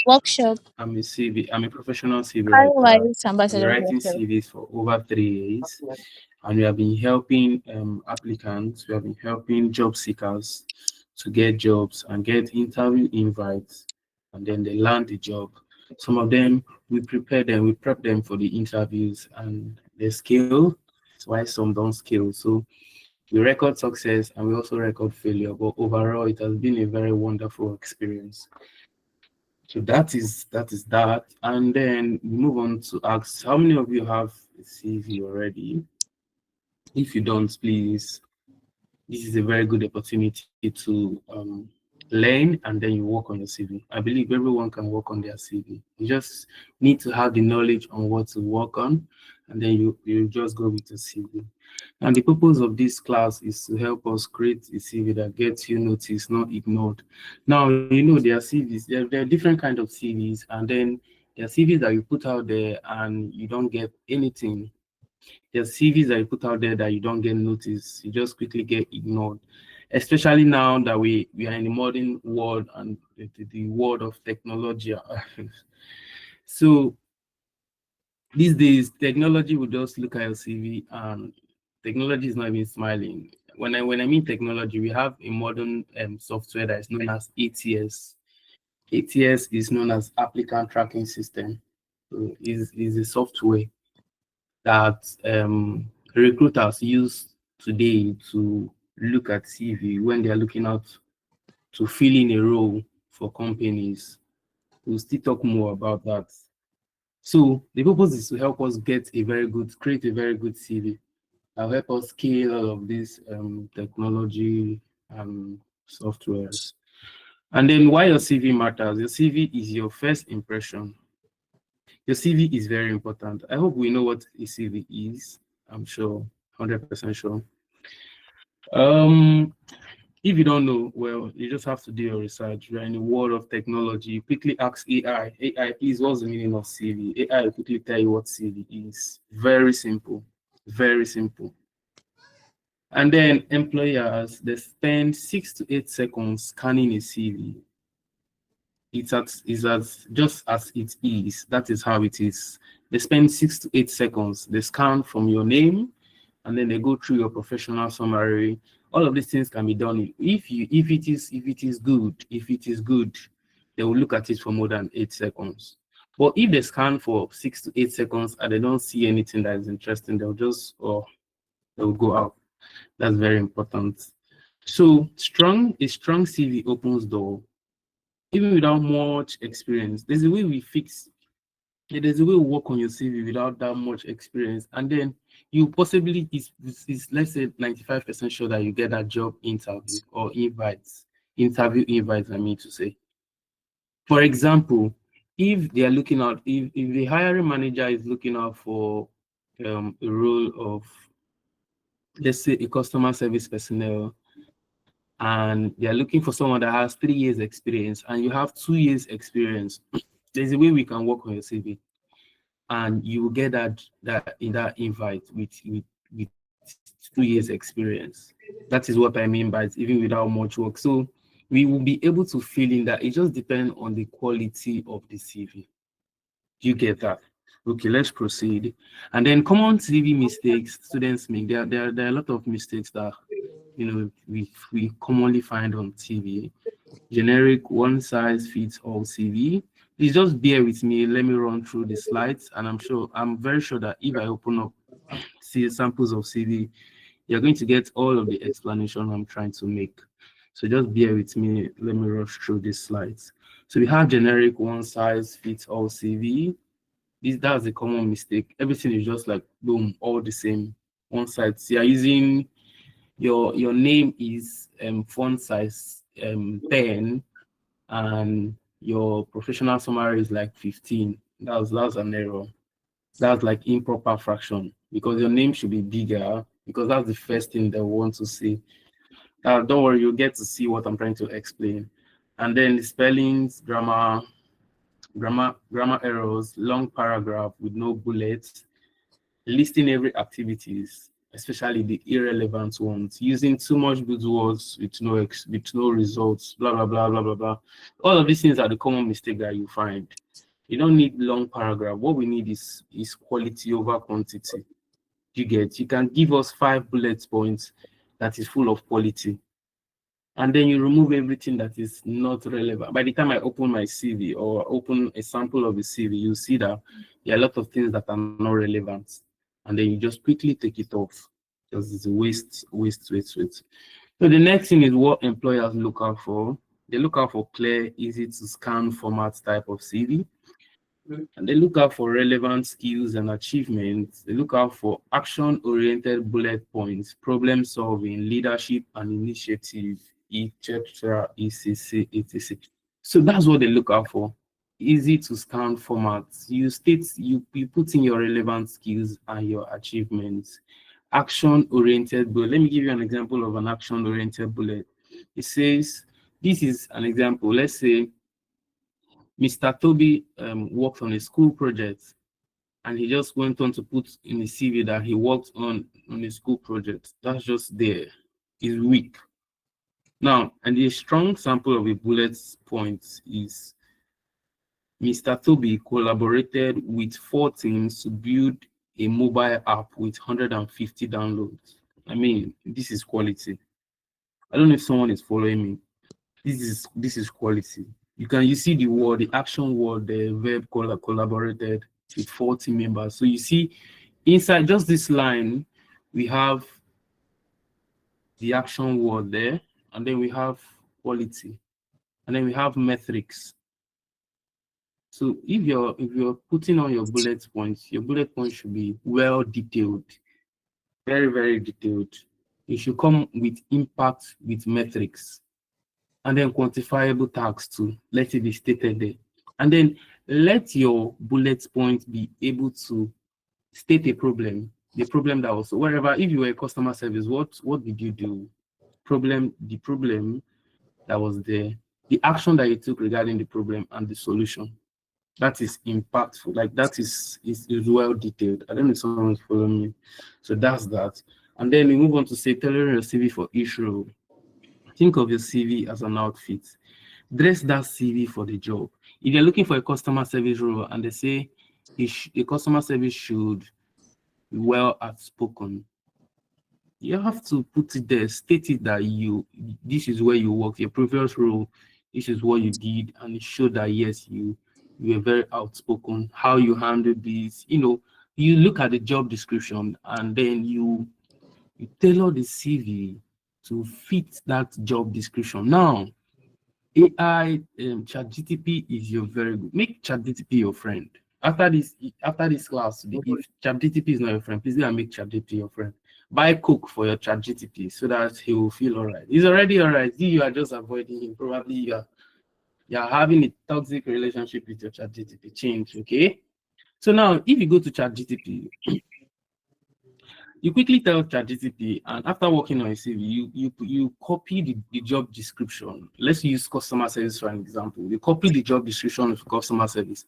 Workshop. I'm a CV. I'm a professional CV writer. Otherwise, I've been ambassador writing workshop. CVs for over 3 years, and we have been helping applicants. We have been helping job seekers to get jobs and get interview invites, and then they land the job. Some of them we prepare them, we prep them for the interviews, and they scale. That's why some don't scale. So we record success and we also record failure, but overall, it has been a very wonderful experience. So that is that. And then we move on to ask how many of you have a CV already? If you don't, please, this is a very good opportunity to learn and then you work on your CV. I believe everyone can work on their CV. You just need to have the knowledge on what to work on, and then you just go with the CV. And the purpose of this class is to help us create a CV that gets you noticed, not ignored. Now, there are CVs, there are different kind of CVs, and then there are CVs that you put out there and you don't get anything. There's CVs that you put out there that you don't get noticed. You just quickly get ignored. Especially now that we are in the modern world and the world of technology. So these days, technology will just look at your CV and technology is not even smiling. When I mean technology, we have a modern software that is known as ATS. ATS is known as Applicant Tracking System. So is a software that recruiters use today to look at CV when they are looking out to fill in a role for companies. We'll still talk more about that. So the purpose is to help us create a very good CV. I'll help us scale all of these technology softwares. And then why your CV matters. Your CV is your first impression. Your CV is very important. I hope we know what a CV is. I'm sure, 100% sure. Um, if you don't know, well, you just have to do your research. You're in the world of technology. You quickly ask AI, AI, please, what's the meaning of CV? AI will quickly tell you what CV is. Very simple, very simple. And then employers, they spend 6 to 8 seconds scanning a CV. It's as just as it is. That is how it is. They spend 6 to 8 seconds. They scan from your name, and then they go through your professional summary. All of these things can be done if it is good. They will look at it for more than 8 seconds. But if they scan for 6 to 8 seconds and they don't see anything that is interesting, they'll go out. That's very important. So a strong CV opens door even without much experience. There's a way we work on your CV without that much experience, and then you possibly is let's say 95% sure that you get that job interview invites. I mean to say, for example, if the hiring manager is looking out for a role of, let's say, a customer service personnel, and they're looking for someone that has 3 years experience and you have 2 years experience, there's a way we can work on your CV and you will get that invite with 2 years experience. That is what I mean by it, even without much work. So we will be able to fill in that. It just depends on the quality of the CV. Do you get that? Okay, let's proceed. And then common CV mistakes students make. There are a lot of mistakes that we commonly find on TV. Generic one size fits all CV. Please just bear with me. Let me run through the slides, and I'm very sure that if I open up see samples of CV, you're going to get all of the explanation I'm trying to make. So just bear with me. Let me rush through these slides. So we have generic one size fits all CV. That's a common mistake. Everything is just like boom, all the same. One size. So you're using your name is font size 10 and your professional summary is like 15. That's an error. That's like improper fraction because your name should be bigger because that's the first thing they want to see. Don't worry, you'll get to see what I'm trying to explain. And then the spellings, grammar errors, long paragraph with no bullets, listing every activities. especially the irrelevant ones, using too much buzzwords with no results, blah blah blah blah blah blah. All of these things are the common mistake that you find. You don't need long paragraph. What we need is quality over quantity. You can give us 5 bullet points that is full of quality, and then you remove everything that is not relevant. By the time I open my CV or open a sample of the CV, you see that there are a lot of things that are not relevant, and then you just quickly take it off because it's a waste. So the next thing is what employers look out for. They look out for clear, easy to scan format type of CV. And they look out for relevant skills and achievements. They look out for action-oriented bullet points, problem solving, leadership and initiative, etc., etc., etc. So that's what they look out for. Easy to scan formats. You put in your relevant skills and your achievements. Action-oriented bullet. Let me give you an example of an action-oriented bullet. It says, this is an example. Let's say Mr. Toby worked on a school project, and he just went on to put in the CV that he worked on a school project. That's just there. It's weak. Now, and the strong sample of a bullet point is Mr. Toby collaborated with 4 teams to build a mobile app with 150 downloads. I mean, this is quality. I don't know if someone is following me. This is quality. You see the word, the action word, the verb collaborated with 4 team members. So you see inside just this line, we have the action word there, and then we have quality, and then we have metrics. So if you're putting on your bullet points should be well detailed, very, very detailed. It should come with impact, with metrics, and then quantifiable tags too. Let it be stated there. And then let your bullet point be able to state a problem, the problem that was wherever. If you were a customer service, what did you do? The problem that was there, the action that you took regarding the problem, and the solution. That is impactful. Like that is well detailed. I don't know if someone's following me. So that's that. And then we move on to say tailoring your CV for each role. Think of your CV as an outfit. Dress that CV for the job. If you're looking for a customer service role and they say a customer service should be well outspoken, you have to put it there, state it that this is where you work, your previous role, this is what you did, and it showed that yes, you were very outspoken, how you handled this. You look at the job description and then you tailor the CV to fit that job description. Now, AI, ChatGTP is your very good. Make ChatGTP your friend. After this class, if ChatGTP is not your friend, please go and make ChatGTP your friend. Buy Coke for your ChatGTP so that he will feel all right. He's already all right. You are just avoiding him. Probably you're having a toxic relationship with your ChatGTP. Change, okay? So now, if you go to ChatGTP, you quickly tell ChatGTP, and after working on a CV, you copy the job description. Let's use customer service for an example. You copy the job description of customer service.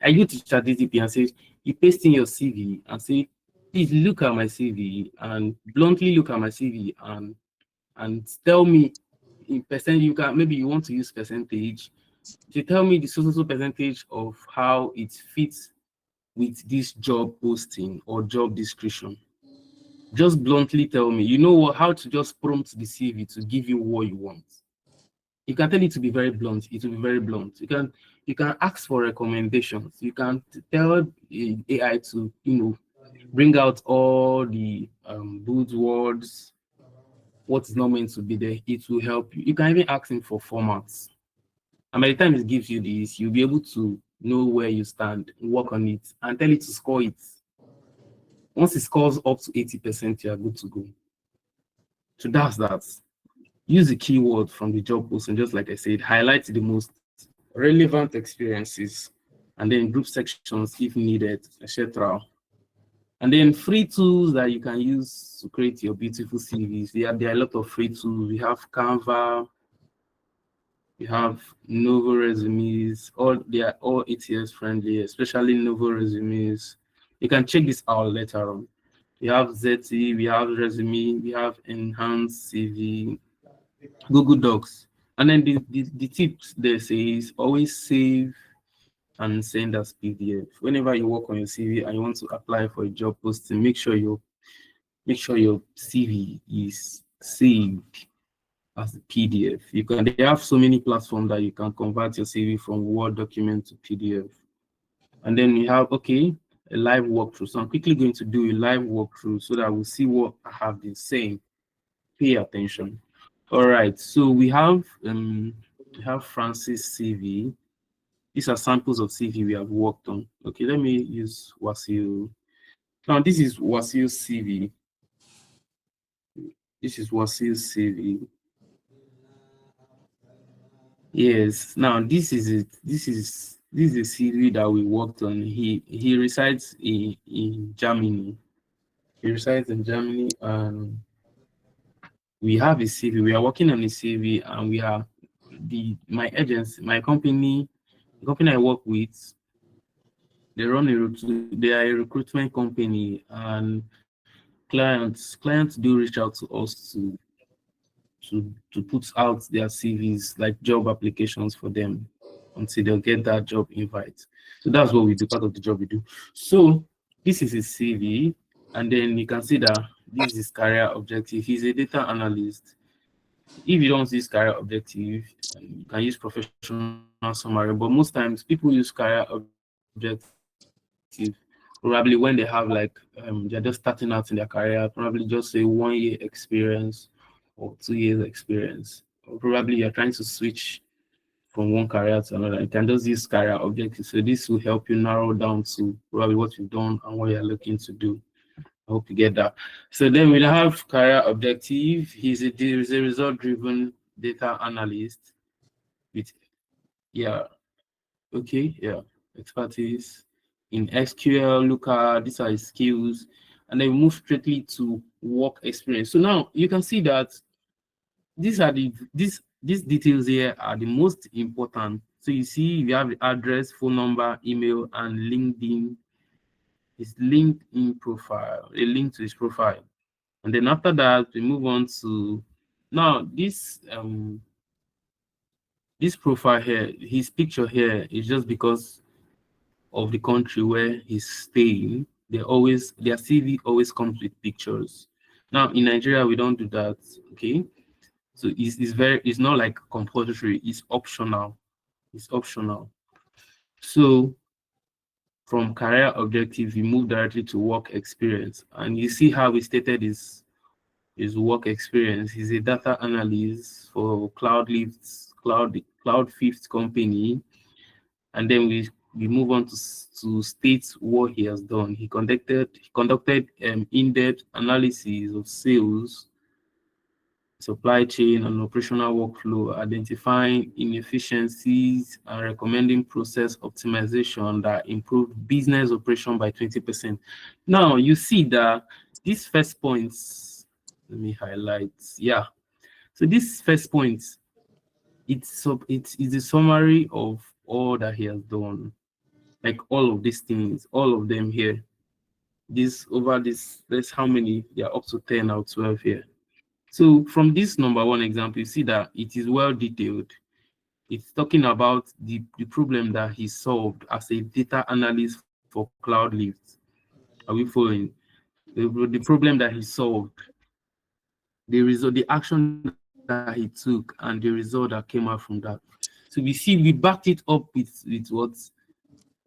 I go to ChatGTP and say, you paste in your CV and say, please look at my CV and bluntly look at my CV and tell me in percent. Maybe you want to use percentage to tell me the so percentage of how it fits with this job posting or job description. Just bluntly tell me, how to just prompt the CV to give you what you want. You can tell it to be very blunt, it will be very blunt. You can ask for recommendations. You can tell AI to, bring out all the good words, what is not meant to be there. It will help you. You can even ask him for formats. And by the time it gives you this, you'll be able to know where you stand, work on it, and tell it to score it. Once it scores up to 80%, you are good to go. So that's that. Use the keyword from the job post, and just like I said, highlight the most relevant experiences, and then group sections if needed, etc. And then free tools that you can use to create your beautiful CVs. There are a lot of free tools. We have Canva, we have Novo Resumes. They are all ATS friendly, especially Novo Resumes. You can check this out later on. We have ZT, we have resume, we have enhanced CV, Google Docs. And then the tips they say is always save and send as PDF. Whenever you work on your CV and you want to apply for a job posting, make sure your CV is saved as a PDF. They have so many platforms that you can convert your CV from Word document to PDF. And then we have a live walkthrough. So I'm quickly going to do a live walkthrough so that we'll see what I have been saying. Pay attention. All right, so we have Francis CV. These are samples of CV we have worked on. Okay, let me use Wasil. Now this is Wasil's CV. This is Wasil's CV. Yes. Now this is it. This is a CV that we worked on. He resides in Germany. He resides in Germany, and we have a CV. We are working on a CV, and we are my agency, my company, the company I work with. They are a recruitment company, and clients do reach out to us to put out their CVs, like job applications for them, until they'll get that job invite. So that's what we do, part of the job we do. So this is his CV, and then you can see that this is his career objective. He's a data analyst. If you don't use career objective, you can use professional summary, but most times people use career objective probably when they have they're just starting out in their career, probably just say 1 year experience or 2 years experience, or probably you're trying to switch from one career to another. You can just use career objectives. So this will help you narrow down to probably what you've done and what you're looking to do. I hope you get that. So then we have career objective. He's a result-driven data analyst with, yeah, okay, yeah, expertise in SQL, Looker. These are his skills. And then we move straightly to work experience. So now you can see that these details here are the most important. So you see we have the address, phone number, email, and LinkedIn, his LinkedIn profile, a link to his profile. And then after that, we move on to now this profile here, his picture here is just because of the country where he's staying. Their CV always comes with pictures. Now in Nigeria, we don't do that. Okay. So it's not like compulsory, it's optional. It's optional. So from career objective, we move directly to work experience. And you see how we stated his work experience. He's a data analyst for Cloud Fifth company. And then we move on to state what he has done. He conducted in-depth analysis of sales, supply chain, and operational workflow, identifying inefficiencies and recommending process optimization that improved business operation by 20%. Now you see that these first points, let me highlight. Yeah. So this first point, it's a summary of all that he has done. Like all of these things, all of them here. There's how many? They are up to 10 or 12 here. So from this number one example, you see that it is well detailed. It's talking about the problem that he solved as a data analyst for Cloud Lift. Are we following? The problem that he solved, the action that he took, and the result that came out from that. So we backed it up with what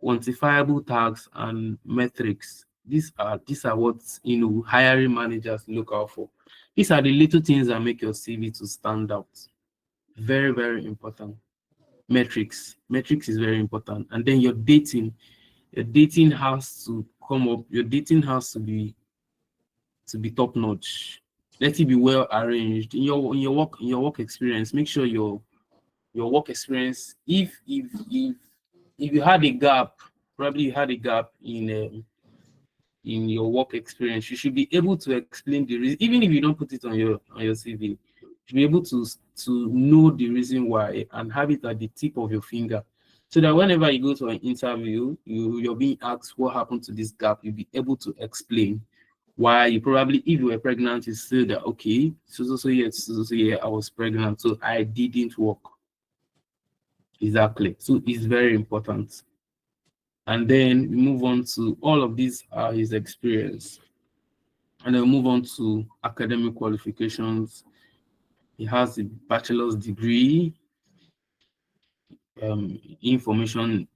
quantifiable tags and metrics. These are what hiring managers look out for. These are the little things that make your CV to stand out. Very, very important. Metrics is very important. And then your dating has to come up. Your dating has to be top notch. Let it be well arranged in your work experience. Make sure your work experience. If you had a gap, probably you had a gap in your work experience, you should be able to explain the reason, even if you don't put it on your CV. You should be able to know the reason why and have it at the tip of your finger, so that whenever you go to an interview, you're being asked what happened to this gap, you'll be able to explain Why you probably, if you were pregnant, you say that okay, so yeah, I was pregnant, so I didn't work. Exactly. So it's very important. And then we move on to all of these are his experience. And then we move on to academic qualifications. He has a bachelor's degree, information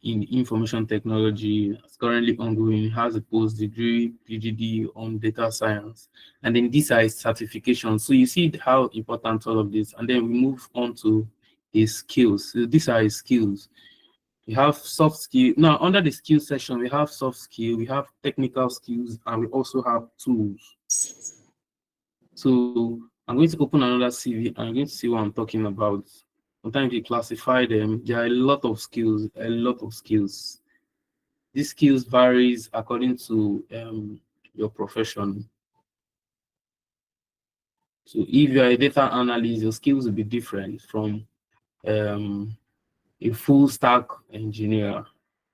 technology. It's currently ongoing. He has a post degree PGD on data science, and then these are his certifications. So you see how important all of this. And then we move on to his skills. So these are his skills. We have soft skill. Now, under the skill section, we have soft skill, we have technical skills, and we also have tools. So I'm going to open another CV and I'm going to see what I'm talking about. Sometimes you classify them. There are a lot of skills, a lot of skills. These skills varies according to your profession. So if you're a data analyst, your skills will be different from a full stack engineer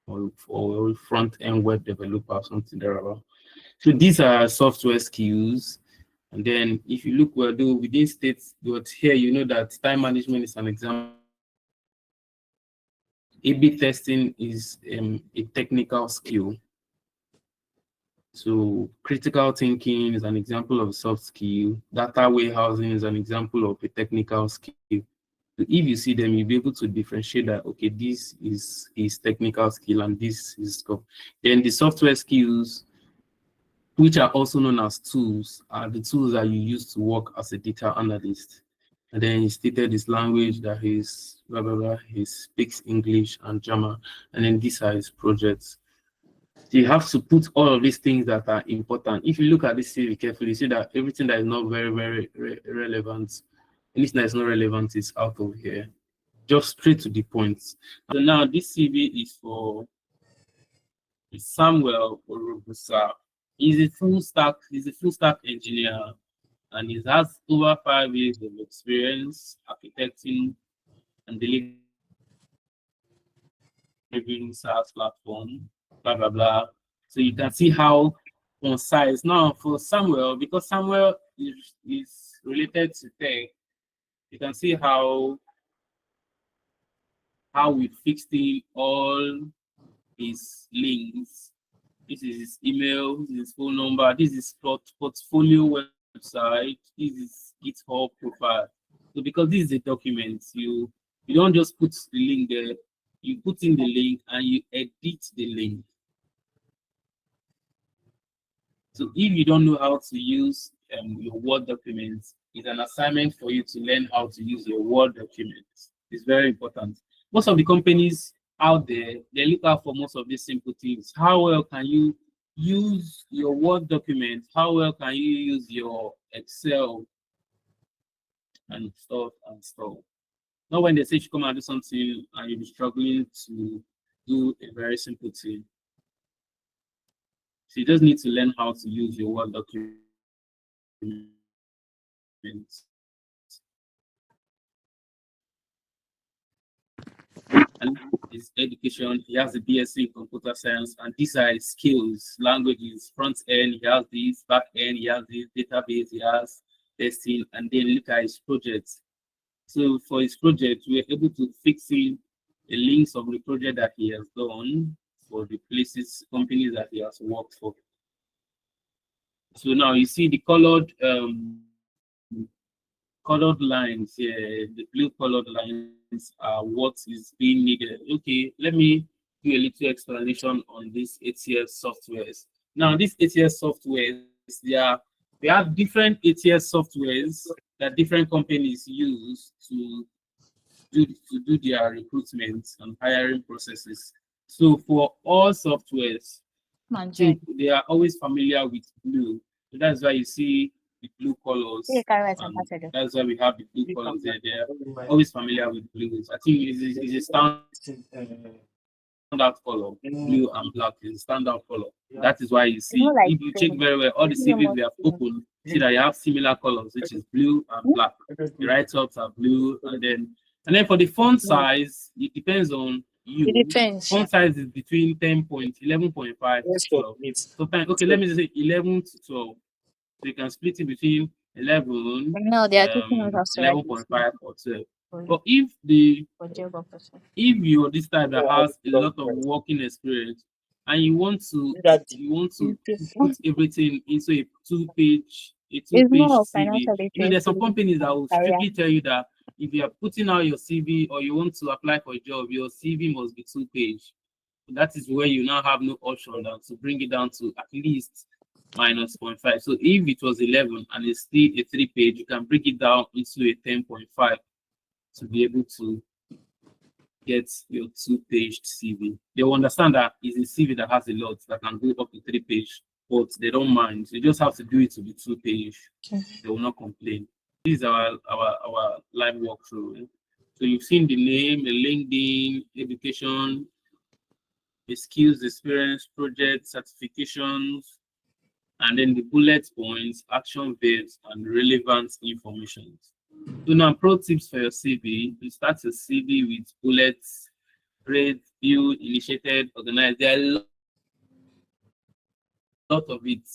or front end web developer, something thereabout. So these are software skills. And then if you look well, though within states, but here you know that time management is an example. A/B testing is a technical skill. So critical thinking is an example of a soft skill. Data warehousing is an example of a technical skill. So if you see them, you'll be able to differentiate that, okay, this is technical skill and this is scope. Then the software skills, which are also known as tools, are the tools that you use to work as a data analyst. And then he stated his language, that he's blah, blah, blah. He speaks English and German. And then these are his projects. So you have to put all of these things that are important. If you look at this CV carefully, you see that everything that is not very, very relevant, anything that is not relevant is out of here. Just straight to the point. So now this CV is for Samuel Orobusa. He's a full stack engineer, and he has over 5 years of experience architecting and delivering SaaS platform, blah blah blah. So you can see how concise. Now for Samuel, because Samuel is related to tech, you can see how we fixed in all his links. This is his email, this is his phone number, this is portfolio website, this is GitHub profile. So because this is a document, you don't just put the link there, you put in the link and you edit the link. So if you don't know how to use your Word documents, it's an assignment for you to learn how to use your Word documents. It's very important. Most of the companies out there, they look out for most of these simple things. How well can you use your Word document? How well can you use your Excel and stuff and stuff? Not when they say you come and do something and you'll be struggling to do a very simple thing. So you just need to learn how to use your Word document. And his education, he has a BSc in computer science, and these are his skills, languages, front end, he has this, back end, he has this, database, he has testing, and then look at his projects. So for his project, we were able to fix in the links of the project that he has done for the places, companies that he has worked for. So now you see the colored lines here, the blue colored lines are what is being needed. Okay, let me do a little explanation on these ATS softwares. Now, these ATS softwares, they have different ATS softwares that different companies use to do their recruitment and hiring processes. So for all softwares, they are always familiar with blue. So that's why you see the blue colors. That's why we have the blue colors there. They are always familiar with blue. I think it's a standout color. Blue and black is a standout color. That is why you see, if you check very well, all the CVs we have opened, see that you have similar colors, which is blue and black. The write-ups are blue, and then for the font size, it depends on you. Font size is between 11.5 to 12. So okay, let me just say 11 to 12. So you can split it between 11, No, they are teaching us how to write a CV 11.5 or 12. for But job opportunity. if you're this type that has a lot of working experience and you want to put everything into a It's two-page more of CV. financial There's some literacy companies that and will career. strictly tell you that if you are putting out your CV or you want to apply for a job, your CV must be two-page. That is where you now have no option than to bring it down to at least minus zero point 0.5. So if it was 11 and it's still a three-page, you can break it down into a 10.5 to be able to get your two-page CV. They will understand that it's a CV that has a lot that can go up to three-page, but they don't mind. You just have to do it to be two-page. They will not complain. This is our live walkthrough. So you've seen the name, the LinkedIn, education, the skills, experience, project, certifications, and then the bullet points, action verbs, and relevant information. So now pro tips for your CV. You start your CV with bullets, create, build, initiated, organized. There are a lot of it.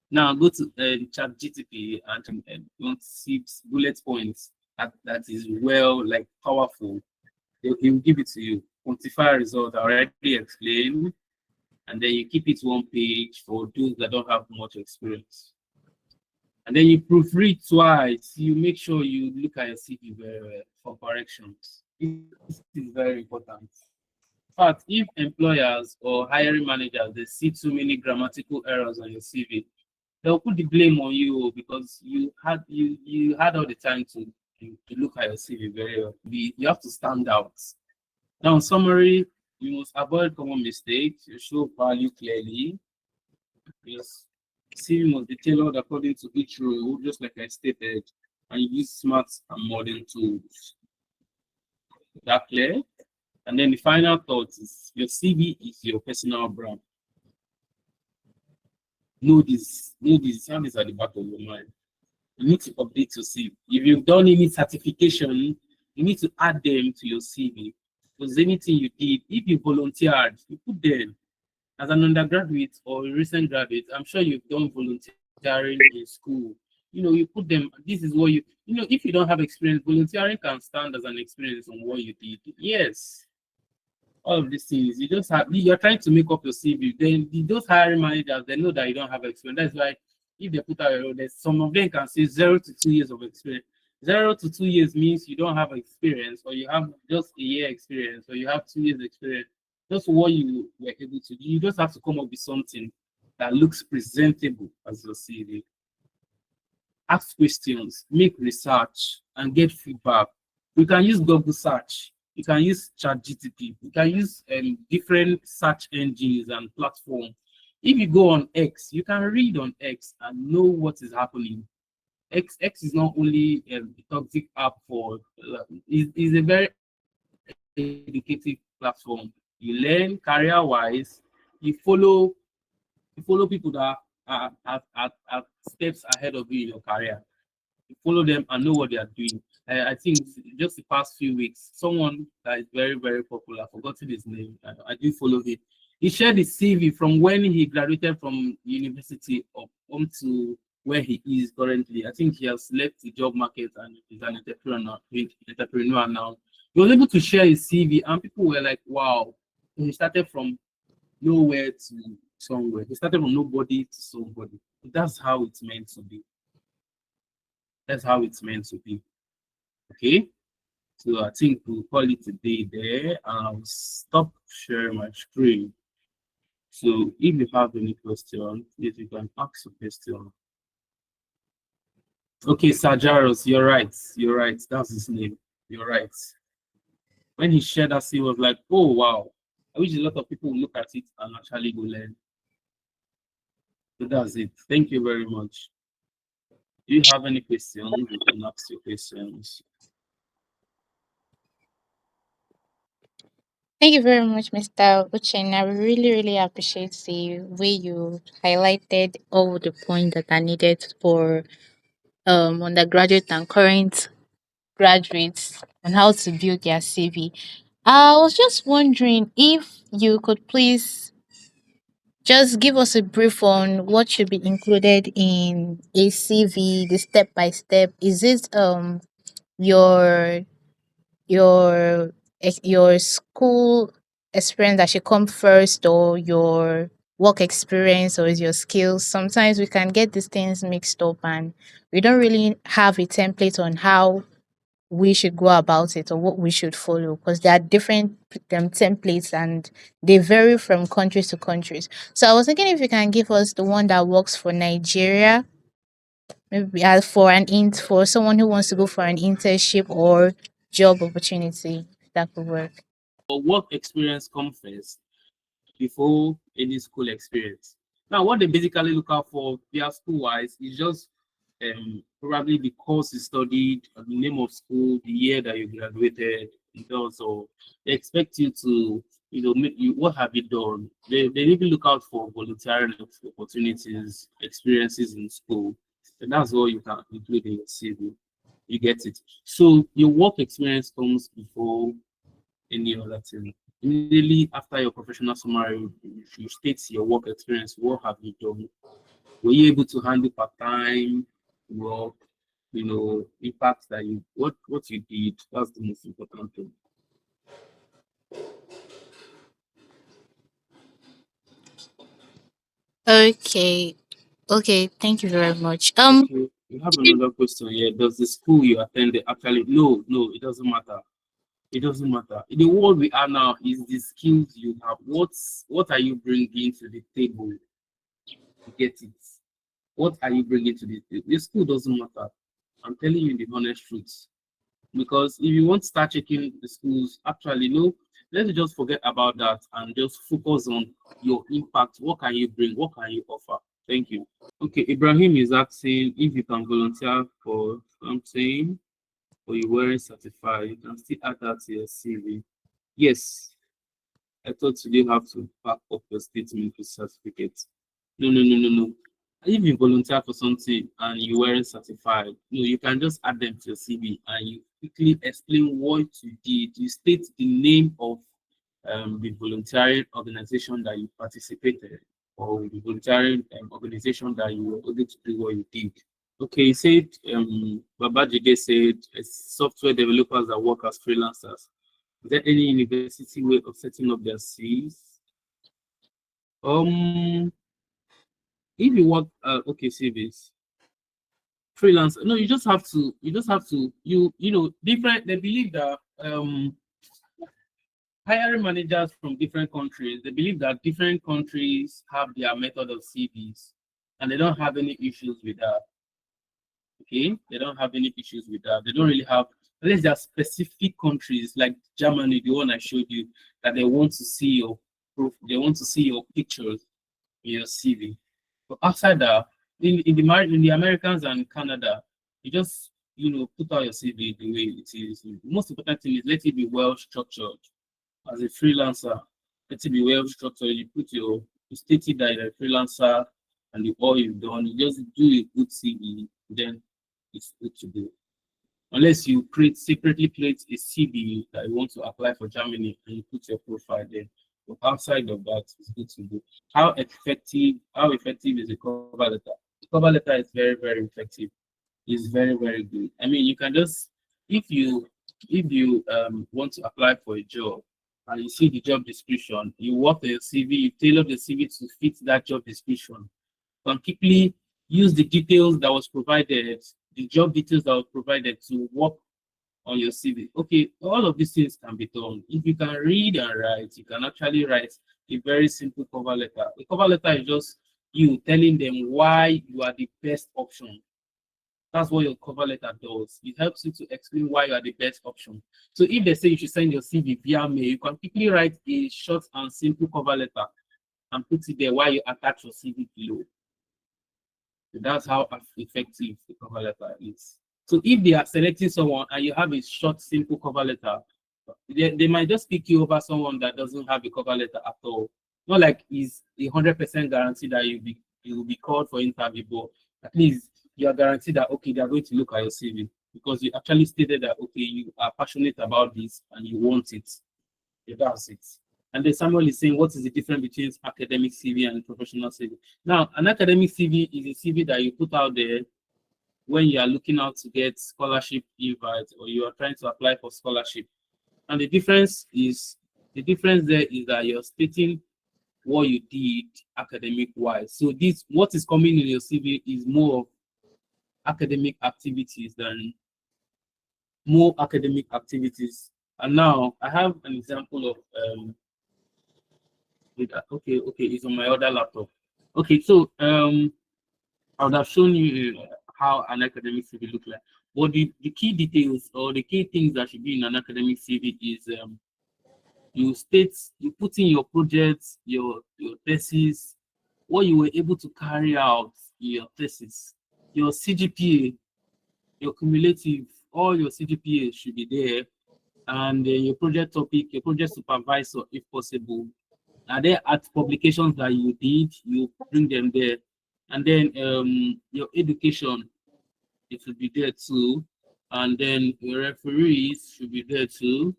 Now go to ChatGTP and you want to see bullet points that is well, like powerful. He will give it to you. Quantify result. I already explained, and then you keep it one page for those that don't have much experience. And then you proofread twice. You make sure you look at your CV very well for corrections. This is very important. In fact, if employers or hiring managers they see too many grammatical errors on your CV, they'll put the blame on you because you had all the time to look at your CV very well. You have to stand out. Now, in summary, you must avoid common mistakes. You show value clearly. Yes, CV must be tailored according to each role, just like I stated, and use smart and modern tools. Is that clear? And then the final thought is your CV is your personal brand. Know this, have this at the back of your mind. You need to update your CV. If you've done any certification, you need to add them to your CV. Because anything you did, if you volunteered, you put them. As an undergraduate or a recent graduate, I'm sure you've done volunteering in school. You put them, this is what if you don't have experience, volunteering can stand as an experience on what you did. Yes, all of these things. You're trying to make up your CV. Then those hiring managers, they know that you don't have experience. That's why if they put out your there's some of them can say 0 to 2 years of experience. 0 to 2 years means you don't have experience, or you have just a year experience, or you have 2 years experience. That's what you were able to do. You just have to come up with something that looks presentable as your CV. Ask questions, make research, and get feedback. You can use Google search, you can use ChatGTP, you can use different search engines and platforms. If you go on X, you can read on X and know what is happening. X is not only a toxic app for is a very educative platform. You learn career-wise, you follow people that are steps ahead of you in your career. Follow them and know what they are doing. I think just the past few weeks, someone that is very, very popular, forgotten his name, I do follow him. He shared his CV from when he graduated from university up to where he is currently. I think he has left the job market and is an entrepreneur now. He was able to share his CV, and people were like, wow, he started from nowhere to somewhere. He started from nobody to somebody. That's how it's meant to be. That's how it's meant to be. Okay. So I think we'll call it a day there. I'll stop sharing my screen. So if you have any question, please you can ask a question. Okay, Sajaros, you're right. You're right. That's his name. You're right. When he shared that, he was like, oh wow. I wish a lot of people would look at it and actually go learn. So that's it. Thank you very much. Do you have any questions? You can ask your questions. Thank you very much, Mr. Uchen. I really, really appreciate the way you highlighted all the points that are needed for undergraduate and current graduates on how to build their CV. I was just wondering if you could please Just give us a brief on what should be included in a CV, the step by step. Is it your your your school experience that should come first, or your work experience, or is your skills? Sometimes we can get these things mixed up, and we don't really have a template on how we should go about it or what we should follow, because there are different templates and they vary from countries to countries. So I was thinking if you can give us the one that works for Nigeria, maybe for for someone who wants to go for an internship or job opportunity, that could work. But work experience comes first before any school experience. Now, what they basically look out for their school wise is just probably the course you studied, the name of school, the year that you graduated. And also, they expect you to, make you what have you done. They even look out for volunteering opportunities, experiences in school, and that's all you can include in your CV. You get it. So your work experience comes before any other thing. Immediately after your professional summary, you state your work experience. What have you done? Were you able to handle part-time work? Impact that you what you did. That's the most important thing. Okay. Okay, thank you very much. Okay, we have another question here. Does the school you attended actually? No, no, it doesn't matter. It doesn't matter. In the world we are now is the skills you have. What are you bringing to the table? You get it. What are you bringing to this? The school doesn't matter. I'm telling you the honest truth. Because if you want to start checking the schools, actually, no, let's just forget about that and just focus on your impact. What can you bring? What can you offer? Thank you. Okay, Ibrahim is asking if you can volunteer for something or you weren't certified, you can still add that to your CV. Yes, I thought you didn't have to back up your statement with certificate. No, no, no, no, no. If you volunteer for something and you weren't certified, you can just add them to your CV and you quickly explain what you did. You state the name of the volunteering organization that you participated or the volunteering organization that you were able to do what you did. Okay, he said, Babajide said, software developers that work as freelancers. Is there any university way of setting up their CVs? Um, if you work, okay, CVs, freelance. No, you just have to, different. They believe that hiring managers from different countries, they believe that different countries have their method of CVs, and they don't have any issues with that. Okay, they don't have any issues with that. They don't really have, unless there are specific countries like Germany, the one I showed you, that they want to see your proof, they want to see your pictures in your CV. But outside that, in the Americans and Canada, you just put out your CV the way it is. The most important thing is let it be well structured. As a freelancer, let it be well structured. You stated that you're a freelancer and all you've done, you just do a good CV, then it's good to go. Unless you separately create a CV that you want to apply for Germany and you put your profile there. But outside of that, it's good to go. How effective is a cover letter? The cover letter is very, very effective. It's very, very good. I mean, you can just if you want to apply for a job and you see the job description, you work on your CV, you tailor the CV to fit that job description. You can quickly use the details that was provided, the job details that was provided to work on your CV. Okay, all of these things can be done. If you can read and write, you can actually write a very simple cover letter. A cover letter is just you telling them why you are the best option. That's what your cover letter does. It helps you to explain why you are the best option. So if they say you should send your CV via mail, you can quickly write a short and simple cover letter and put it there while you attach your CV below. So that's how effective the cover letter is. So if they are selecting someone and you have a short, simple cover letter, they might just pick you over someone that doesn't have a cover letter at all. Not like it's 100% guarantee that you will be called for interview, but at least you are guaranteed that okay, they are going to look at your CV because you actually stated that okay, you are passionate about this and you want it. Yeah, that's it. And then Samuel is saying, what is the difference between academic CV and professional CV? Now, an academic CV is a CV that you put out there when you are looking out to get scholarship invite or you are trying to apply for scholarship. And the difference there is that you're stating what you did academic wise. So this what is coming in your CV is more of academic activities than more academic activities. And now I have an example of okay, it's on my other laptop. Okay, so I would have shown you how an academic CV look like. But the key details or the key things that should be in an academic CV is you put in your projects, your thesis, what you were able to carry out in your thesis, your CGPA, your cumulative, all your CGPA should be there, and your project topic, your project supervisor, if possible. Are there art publications that you did? You bring them there, and then your education, it should be there too, and then your referees should be there too,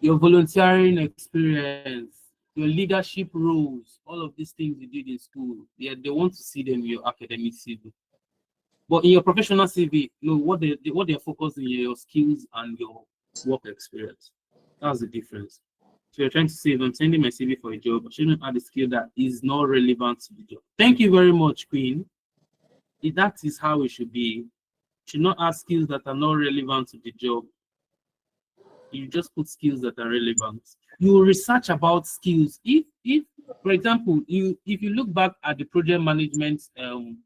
your volunteering experience, your leadership roles, all of these things you did in school, they want to see them in your academic CV. But in your professional CV, no, what they're focusing on your skills and your work experience. That's the difference. So you're trying to say, if I'm sending my CV for a job, I shouldn't add a skill that is not relevant to the job. Thank you very much, Queen. If that is how it should be. Should not add skills that are not relevant to the job. You just put skills that are relevant. You research about skills. If for example, if you look back at the project management CV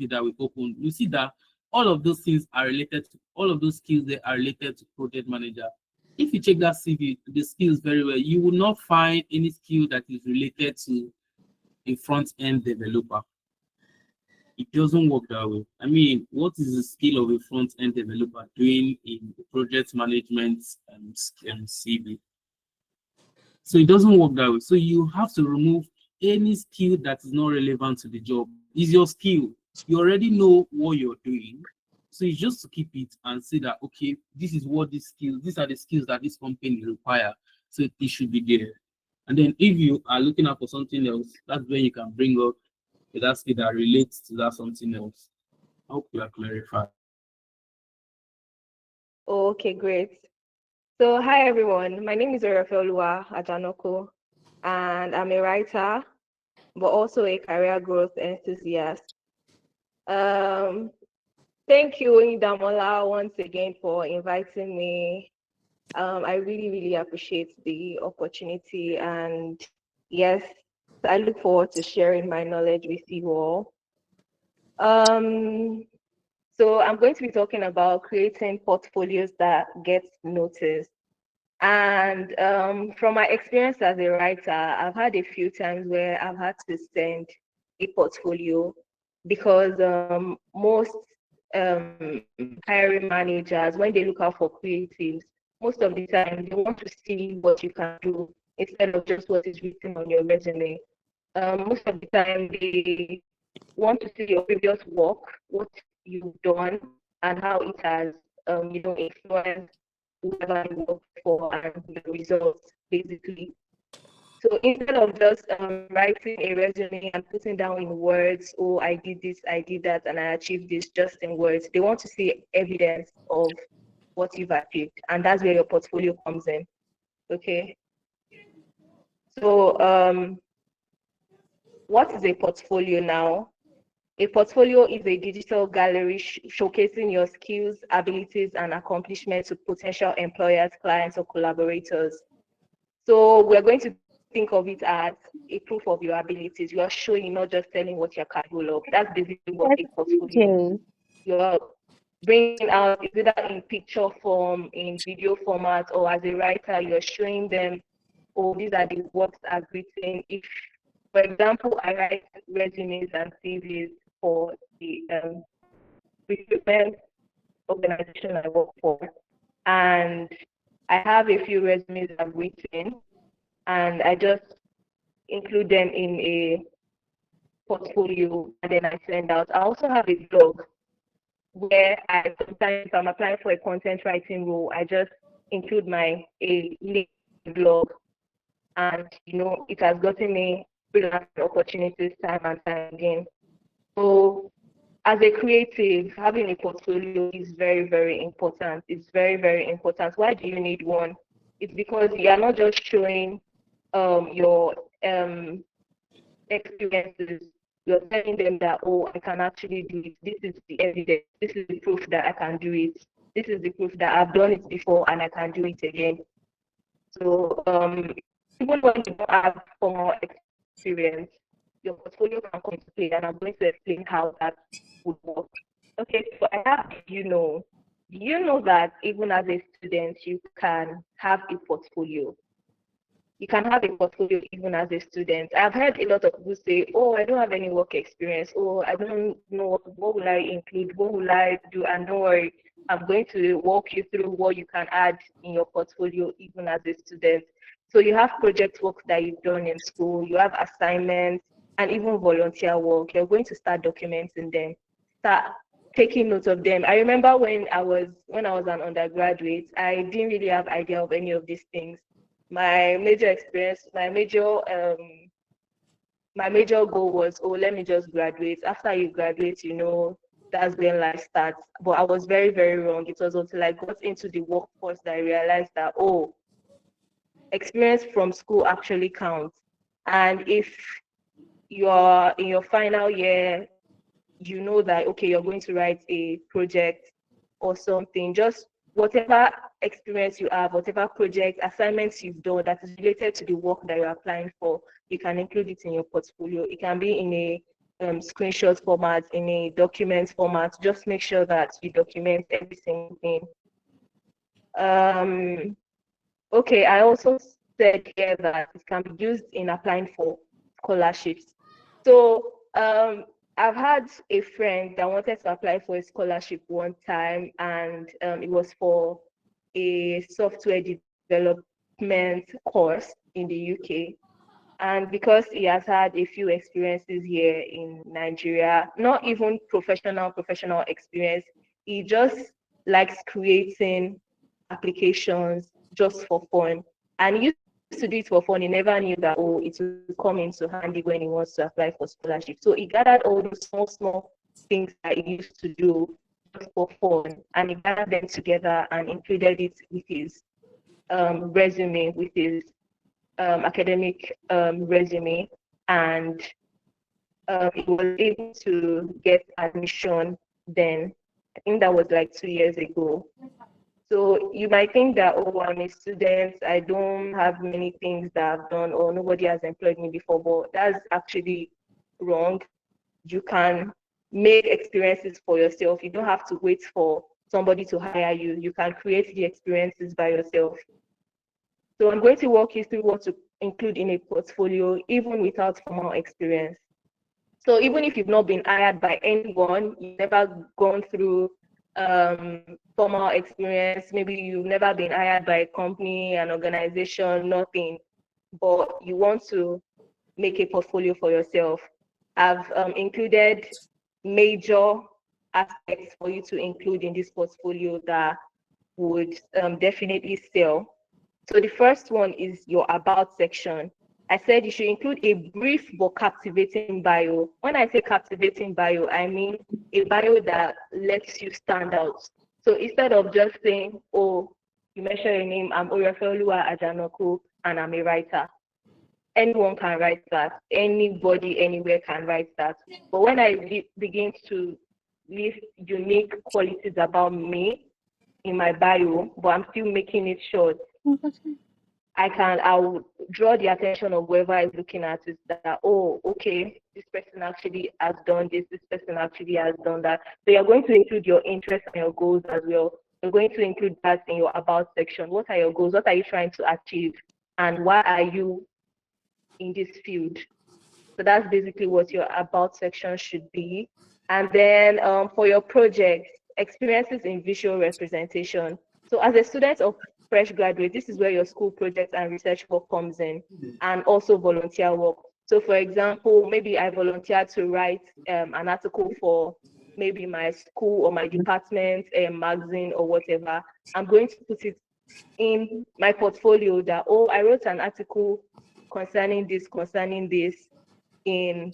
that we opened, you see that all of those things are related to all of those skills that are related to project manager. If you check that CV, the skills very well, you will not find any skill that is related to a front-end developer. It doesn't work that way. I mean, what is the skill of a front-end developer doing in the project management CV? So it doesn't work that way. So you have to remove any skill that is not relevant to the job. Is your skill. You already know what you're doing. So it's just to keep it and say that, okay, these are the skills that this company require. So it should be there. And then if you are looking out for something else, that's when you can bring up that skill that relates to that something else. I hope you are clarified. Okay, great. So, hi everyone. My name is Orefeoluwa Ajanoko, and I'm a writer, but also a career growth enthusiast. Um, Thank you, Damola, once again for inviting me. I really, really appreciate the opportunity, and yes, I look forward to sharing my knowledge with you all. Um, so I'm going to be talking about creating portfolios that get noticed. And from my experience as a writer, I've had a few times where I've had to send a portfolio because most hiring managers, when they look out for creatives, most of the time they want to see what you can do instead of just what is written on your resume. Most of the time they want to see your previous work, what you've done, and how it has, influenced whoever you work for and the results, basically. So instead of just writing a resume and putting down in words, oh, I did this, I did that, and I achieved this just in words, they want to see evidence of what you've achieved. And that's where your portfolio comes in. Okay. So what is a portfolio now? A portfolio is a digital gallery showcasing your skills, abilities, and accomplishments to potential employers, clients, or collaborators. So we're going to think of it as a proof of your abilities. You are showing, not just telling what you're capable of. That's basically what a portfolio is. Okay. You're bringing out, is either in picture form, in video format, or as a writer, you're showing them, oh, these are the works I've written. If, for example, I write resumes and CVs for the recruitment organization I work for, and I have a few resumes I've written, and I just include them in a portfolio and then I send out. I also have a blog where I sometimes, if I'm applying for a content writing role, I just include my a link blog, and it has gotten me freelance opportunities time and time again. So as a creative, having a portfolio is very, very important. It's very, very important. Why do you need one? It's because you are not just showing your experiences. You're telling them that, oh, I can actually do it. This is the evidence. This is the proof that I can do it. This is the proof that I've done it before and I can do it again. So even when you don't have formal experience, your portfolio can come into play, and I'm going to explain how that would work. Okay, so I have, do you know that even as a student, you can have a portfolio? You can have a portfolio even as a student. I've heard a lot of people say, oh, I don't have any work experience. Oh, I don't know what will I include, what will I do? And don't worry, I'm going to walk you through what you can add in your portfolio even as a student. So you have project work that you've done in school, you have assignments, and even volunteer work. You're going to start documenting them, start taking notes of them. I remember when I was an undergraduate, I didn't really have idea of any of these things. My major experience, my major goal was, oh, let me just graduate. After you graduate, that's when life starts. But I was very, very wrong. It was until I got into the workforce that I realized that, oh, experience from school actually counts. And if you're in your final year, you know that, okay, you're going to write a project or something, just whatever experience you have, whatever project assignments you've done that is related to the work that you're applying for, you can include it in your portfolio. It can be in a screenshot format, in a document format. Just make sure that you document every single thing. um Okay, I also said here that it can be used in applying for scholarships. So I've had a friend that wanted to apply for a scholarship one time, and it was for a software development course in the UK. And because he has had a few experiences here in Nigeria, not even professional experience, he just likes creating applications just for fun. And he used to do it for fun. He never knew that, oh, it will come into handy when he wants to apply for scholarship. So he gathered all those small things that he used to do just for fun, and he gathered them together and included it with his resume, with his academic resume, and he was able to get admission then. I think that was like 2 years ago. So you might think that, oh, I'm a student, I don't have many things that I've done, or nobody has employed me before, but that's actually wrong. You can make experiences for yourself. You don't have to wait for somebody to hire you. You can create the experiences by yourself. So I'm going to walk you through what to include in a portfolio, even without formal experience. So even if you've not been hired by anyone, you've never gone through formal experience, maybe you've never been hired by a company, an organization, nothing, but you want to make a portfolio for yourself, I've included major aspects for you to include in this portfolio that would definitely sell. So the first one is your about section. I said you should include a brief but captivating bio. When I say captivating bio, I mean a bio that lets you stand out. So instead of just saying, oh, you mention your name, I'm Oyefeoluwa Ajanoku, and I'm a writer. Anyone can write that. Anybody, anywhere can write that. But when I begin to list unique qualities about me in my bio, but I'm still making it short, I will draw the attention of whoever is looking at it that, oh, okay, this person actually has done this person actually has done that. So you're going to include your interests and your goals as well. You're going to include that in your about section. What are your goals? What are you trying to achieve? And why are you in this field? So that's basically what your about section should be. And then for your projects, experiences in visual representation. So as a student or fresh graduate, this is where your school projects and research work comes in, and also volunteer work. So for example, maybe I volunteered to write an article for maybe my school or my department magazine or whatever. I'm going to put it in my portfolio that, oh, I wrote an article concerning this in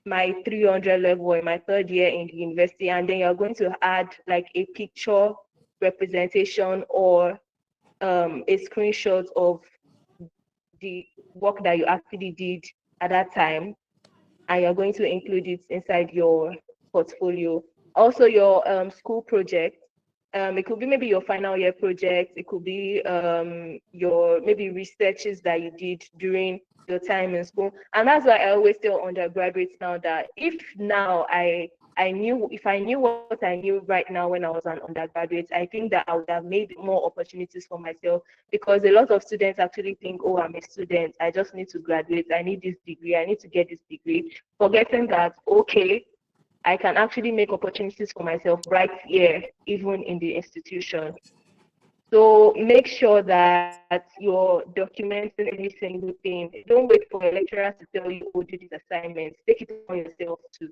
my 300 level in my third year in the university, and then you're going to add like a picture representation or a screenshot of the work that you actually did at that time, and you're going to include it inside your portfolio. Also, your school project. It could be maybe your final year project. It could be your maybe researches that you did during your time in school. And that's why I always tell undergraduates now that if I knew what I knew right now when I was an undergraduate, I think that I would have made more opportunities for myself, because a lot of students actually think, oh, I'm a student, I just need to graduate, I need this degree, I need to get this degree, forgetting that, okay, I can actually make opportunities for myself right here, even in the institution. So make sure that you're documenting every single thing. Don't wait for your lecturers to tell you, oh, do this assignment. Take it upon yourself to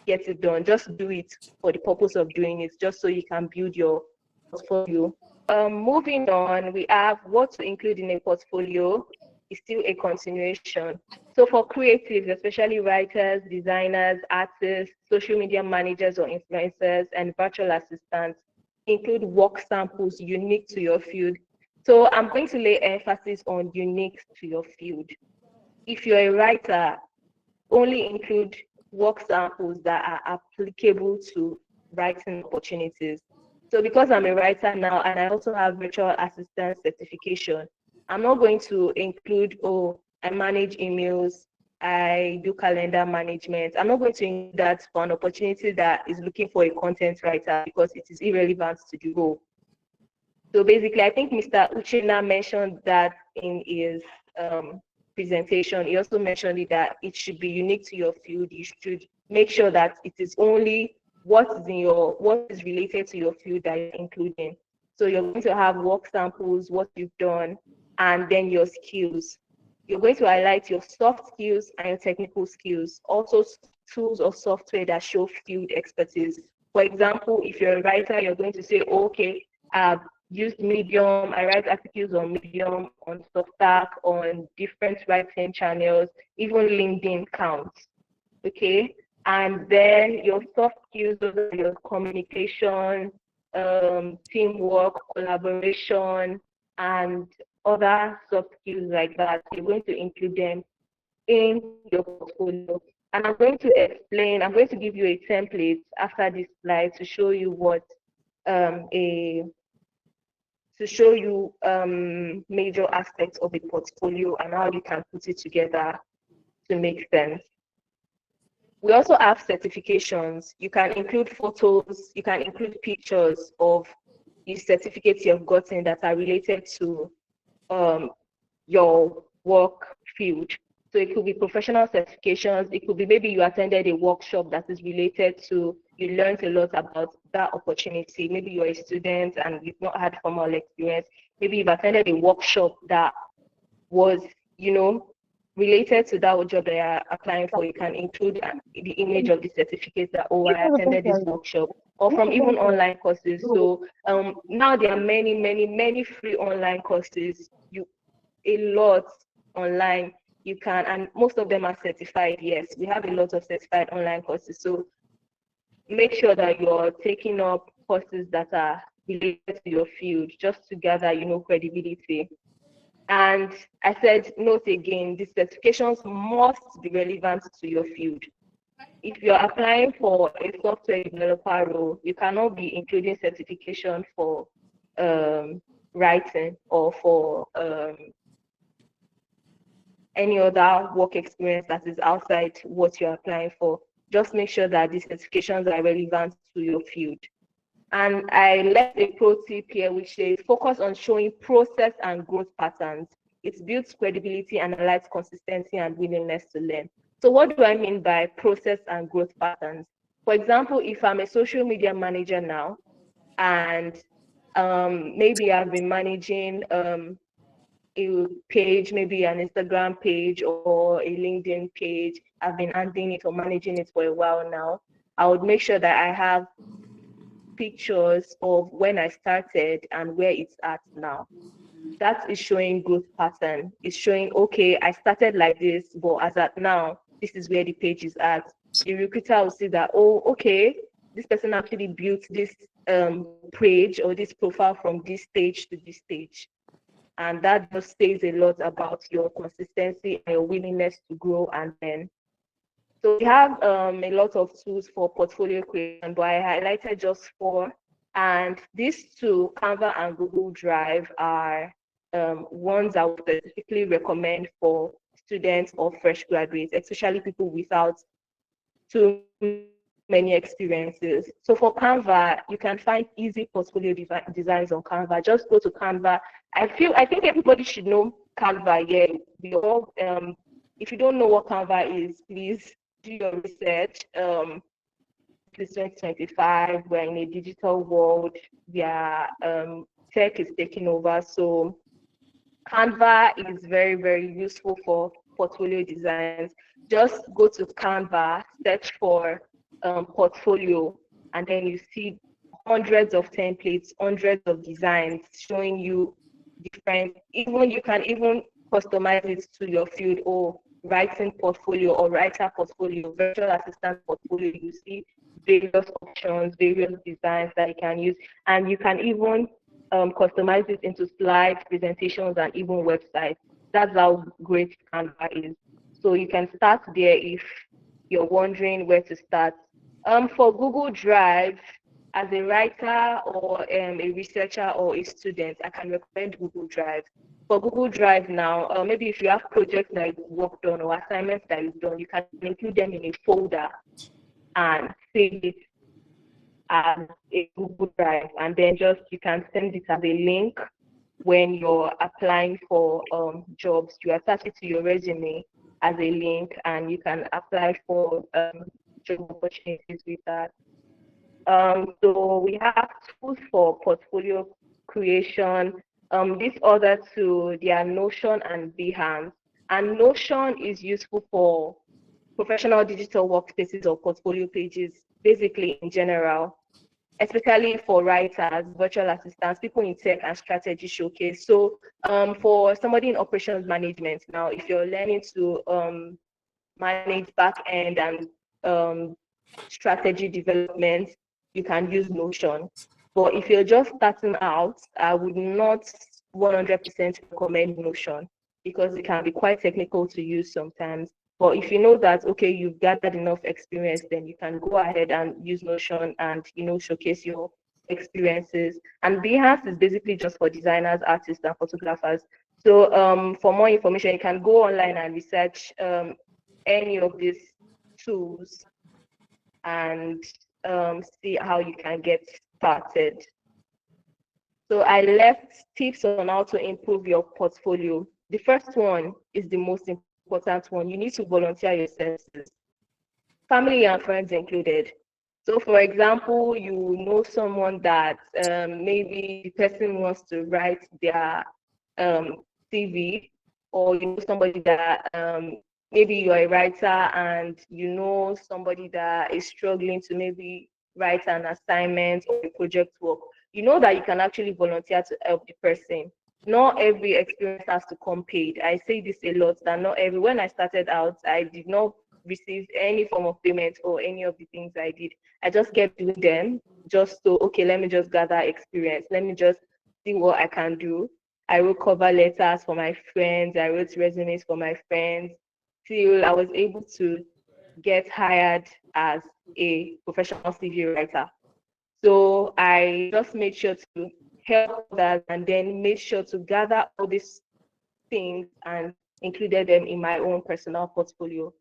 get it done. Just do it for the purpose of doing it, just so you can build your portfolio. Moving on, we have what to include in a portfolio is still a continuation. So for creatives, especially writers, designers, artists, social media managers or influencers, and virtual assistants, include work samples unique to your field. So I'm going to lay emphasis on unique to your field. If you're a writer, only include work samples that are applicable to writing opportunities. So because I'm a writer now and I also have virtual assistant certification, I'm not going to include, oh, I manage emails, I do calendar management. I'm not going to include that for an opportunity that is looking for a content writer, because it is irrelevant to the role. So basically, I think Mr. Uchina mentioned that in his presentation. He also mentioned it, that it should be unique to your field. You should make sure that it is only what is related to your field that you're including. So you're going to have work samples, what you've done, and then your skills. You're going to highlight your soft skills and your technical skills. Also, tools or software that show field expertise. For example, if you're a writer, you're going to say, oh, okay, I've used Medium, I write articles on Medium, on Substack, on different writing channels, even LinkedIn counts, okay? And then your soft skills, those are your communication, teamwork, collaboration, and other soft skills like that. You're going to include them in your portfolio. And I'm going to give you a template after this slide to show you what a major aspects of a portfolio and how you can put it together to make sense. We also have certifications. You can include photos, you can include pictures of the certificates you've gotten that are related to your work field. So it could be professional certifications. It could be maybe you attended a workshop that is related to, you learned a lot about that opportunity. Maybe you're a student and you've not had formal experience. Maybe you've attended a workshop that was, related to that job that you're applying for. You can include the image of the certificate that, oh, I attended this workshop, or from even online courses. So now there are many, many, many free online courses. A lot online you can, and most of them are certified. Yes, we have a lot of certified online courses. So make sure that you're taking up courses that are related to your field, just to gather, credibility. And I said, note again, these certifications must be relevant to your field. If you're applying for a software developer role, you cannot be including certification for writing or for any other work experience that is outside what you're applying for. Just make sure that these certifications are relevant to your field. And I left a pro tip here, which says focus on showing process and growth patterns. It builds credibility and highlights consistency and willingness to learn. So what do I mean by process and growth patterns? For example, if I'm a social media manager now, and maybe I've been managing a page, maybe an Instagram page or a LinkedIn page, I've been handling it or managing it for a while now, I would make sure that I have pictures of when I started and where it's at now. That is showing growth pattern. It's showing, okay, I started like this, but as at now, this is where the page is at. The recruiter will see that, oh, okay, this person actually built this page or this profile from this stage to this stage. And that just says a lot about your consistency and your willingness to grow and learn. So we have a lot of tools for portfolio creation, but I highlighted just four. And these two, Canva and Google Drive, are ones I would specifically recommend for students or fresh graduates, especially people without too many experiences. So for Canva, you can find easy portfolio designs on Canva. Just go to Canva. I think everybody should know Canva. Yeah, we all. If you don't know what Canva is, please do your research. This is 2025. We're in a digital world. Yeah, tech is taking over. So Canva is very, very useful for portfolio designs. Just go to Canva, search for portfolio, and then you see hundreds of templates, hundreds of designs showing you different, even you can even customize it to your field or writing portfolio or writer portfolio, virtual assistant portfolio. You see various options, various designs that you can use, and you can even customize it into slides, presentations, and even websites. That's how great Canva is. So you can start there if you're wondering where to start. For Google Drive, as a writer or a researcher or a student, I can recommend Google Drive. For Google Drive now, maybe if you have projects that you've worked on or assignments that you've done, you can include them in a folder and save it as a Google Drive, and then just you can send it as a link when you're applying for jobs. You attach it to your resume as a link, and you can apply for job opportunities with that. So we have tools for portfolio creation. These other two, they are Notion and Behance. And Notion is useful for professional digital workspaces or portfolio pages, basically in general, especially for writers, virtual assistants, people in tech and strategy showcase. So for somebody in operations management, now if you're learning to manage back end and strategy development, you can use Notion. But if you're just starting out, I would not 100% recommend Notion because it can be quite technical to use sometimes. But if you know that, okay, you've gathered enough experience, then you can go ahead and use Notion and, showcase your experiences. And Behance is basically just for designers, artists, and photographers. So for more information, you can go online and research any of these tools and see how you can get started. So I left tips on how to improve your portfolio. The first one is the most important one. You need to volunteer your services, family and friends included. So for example, you know someone that maybe the person wants to write their CV, or you know somebody that maybe you're a writer and you know somebody that is struggling to maybe write an assignment or a project work. You know that you can actually volunteer to help the person. Not every experience has to come paid. I say this a lot, that not every, when I started out, I did not receive any form of payment or any of the things I did. I just kept doing them just so, okay, let me just gather experience. Let me just see what I can do. I wrote cover letters for my friends. I wrote resumes for my friends till I was able to get hired as a professional CV writer. So I just made sure to help others and then made sure to gather all these things and included them in my own personal portfolio.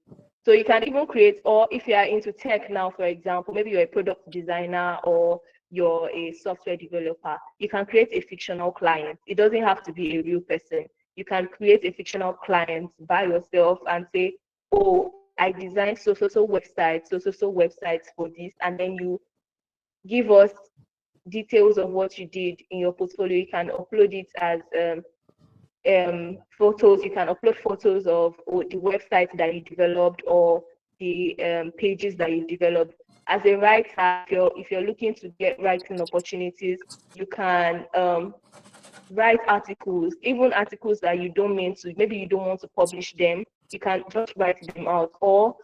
So you can even create, or if you are into tech now, for example, maybe you're a product designer or you're a software developer, you can create a fictional client. It doesn't have to be a real person. You can create a fictional client by yourself and say, oh, I designed so websites for this, and then you give us details of what you did in your portfolio. You can upload it as photos. You can upload photos of the website that you developed or the pages that you developed. as a writer, if you're looking to get writing opportunities, you can write articles, even articles that you don't mean to, maybe you don't want to publish them, you can just write them out or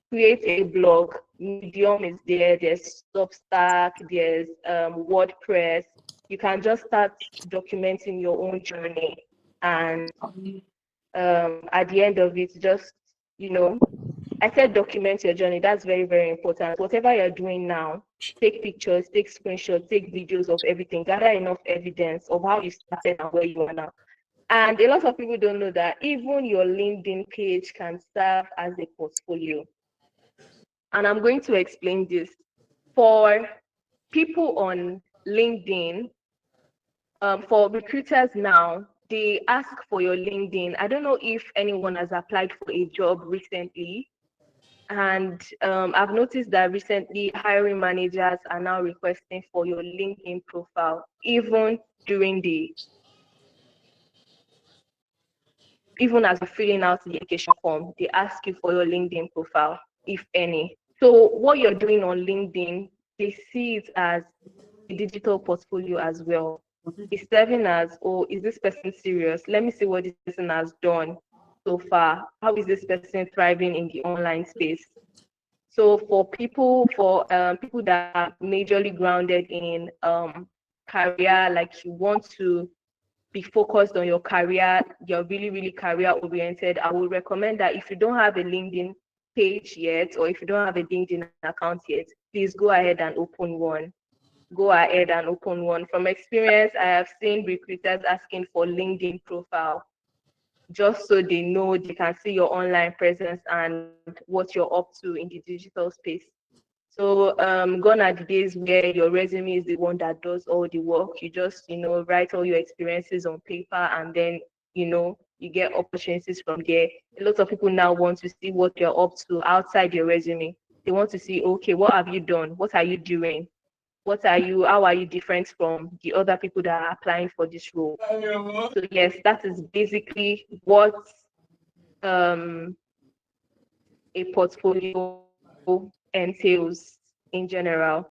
create a blog. Medium is there, there's Substack, there's WordPress. You can just start documenting your own journey, and at the end of it, just, you know, I said document your journey. That's very, very important. Whatever you're doing now, take pictures, take screenshots, take videos of everything, gather enough evidence of how you started and where you are now. And a lot of people don't know that even your LinkedIn page can serve as a portfolio. And I'm going to explain this. For people on LinkedIn, for recruiters now, they ask for your LinkedIn. I don't know if anyone has applied for a job recently, and I've noticed that recently hiring managers are now requesting for your LinkedIn profile, even during the even as you're filling out the application form, they ask you for your LinkedIn profile, if any. So what you're doing on LinkedIn, they see it as a digital portfolio as well. It's serving as, oh, is this person serious? Let me see what this person has done so far. How is this person thriving in the online space? So for people that are majorly grounded in career, like you want to be focused on your career, you're really, really career oriented, I would recommend that if you don't have a LinkedIn page yet, or if you don't have a LinkedIn account yet, please go ahead and open one. Go ahead and open one. From experience, I have seen recruiters asking for LinkedIn profile just so they know they can see your online presence and what you're up to in the digital space. So gone are the days where your resume is the one that does all the work. You just, write all your experiences on paper, and then, you get opportunities from there. A lot of people now want to see what you're up to outside your resume. They want to see, okay, what have you done? What are you doing? How are you different from the other people that are applying for this role? So yes, that is basically what um, a portfolio entails in general.